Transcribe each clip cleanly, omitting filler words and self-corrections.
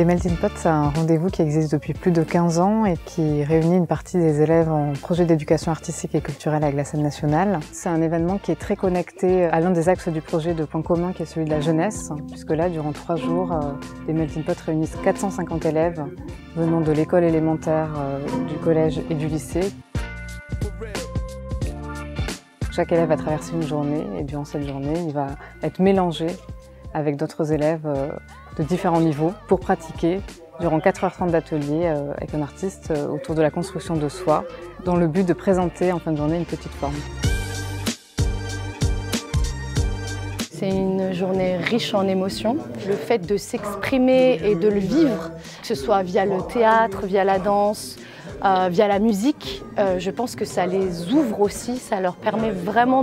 Les Melting Pots, c'est un rendez-vous qui existe depuis plus de 15 ans et qui réunit une partie des élèves en projet d'éducation artistique et culturelle avec la scène nationale. C'est un événement qui est très connecté à l'un des axes du projet de Point commun qui est celui de la jeunesse, puisque là, durant 3 jours, les Melting Pots réunissent 450 élèves venant de l'école élémentaire, du collège et du lycée. Chaque élève va traverser une journée et durant cette journée, il va être mélangé avec d'autres élèves de différents niveaux pour pratiquer durant 4h30 d'atelier avec un artiste autour de la construction de soi, dans le but de présenter en fin de journée une petite forme. C'est une journée riche en émotions. Le fait de s'exprimer et de le vivre, que ce soit via le théâtre, via la danse, via la musique, je pense que ça les ouvre aussi, ça leur permet vraiment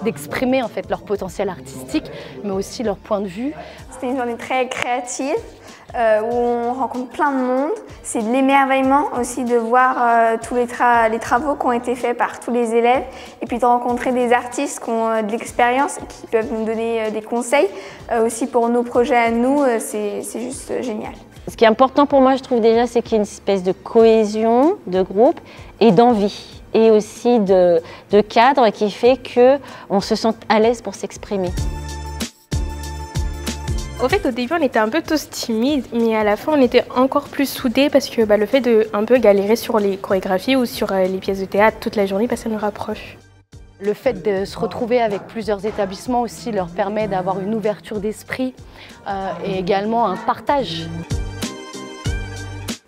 d'exprimer en fait leur potentiel artistique, mais aussi leur point de vue. C'était une journée très créative, où on rencontre plein de monde. C'est de l'émerveillement aussi de voir tous les travaux qui ont été faits par tous les élèves et puis de rencontrer des artistes qui ont de l'expérience et qui peuvent nous donner des conseils. Aussi pour nos projets à nous, c'est juste génial. Ce qui est important pour moi, je trouve déjà, c'est qu'il y ait une espèce de cohésion de groupe et d'envie. Et aussi de cadre qui fait qu'on se sent à l'aise pour s'exprimer. Au fait, au début, on était un peu tous timides, mais à la fin, on était encore plus soudés parce que le fait de un peu galérer sur les chorégraphies ou sur les pièces de théâtre toute la journée, ça nous rapproche. Le fait de se retrouver avec plusieurs établissements aussi leur permet d'avoir une ouverture d'esprit et également un partage.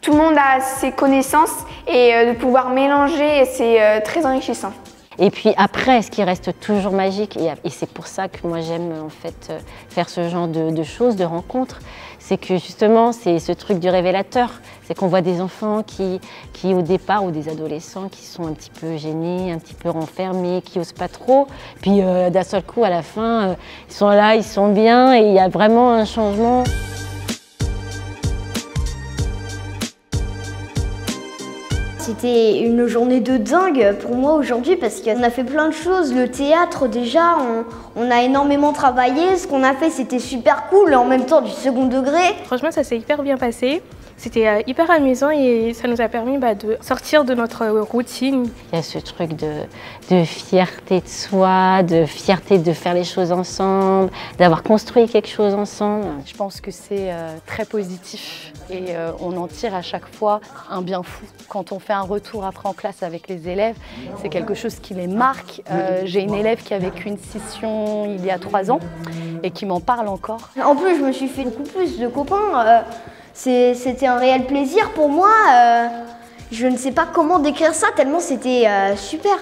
Tout le monde a ses connaissances et de pouvoir mélanger, c'est très enrichissant. Et puis après, ce qui reste toujours magique, et c'est pour ça que moi j'aime en fait faire ce genre de choses, de rencontres, c'est que justement c'est ce truc du révélateur. C'est qu'on voit des enfants qui au départ, ou des adolescents qui sont un petit peu gênés, un petit peu renfermés, qui n'osent pas trop. Puis d'un seul coup, à la fin, ils sont là, ils sont bien et il y a vraiment un changement. C'était une journée de dingue pour moi aujourd'hui parce qu'on a fait plein de choses. Le théâtre déjà, on a énormément travaillé. Ce qu'on a fait, c'était super cool et en même temps du second degré. Franchement, ça s'est hyper bien passé. C'était hyper amusant et ça nous a permis de sortir de notre routine. Il y a ce truc de fierté de soi, de fierté de faire les choses ensemble, d'avoir construit quelque chose ensemble. Je pense que c'est très positif et on en tire à chaque fois un bien fou. Quand on fait un retour après en classe avec les élèves, c'est quelque chose qui les marque. J'ai une élève qui a vécu une scission il y a 3 ans et qui m'en parle encore. En plus, je me suis fait beaucoup plus de copains. C'était un réel plaisir pour moi. Je ne sais pas comment décrire ça tellement c'était super.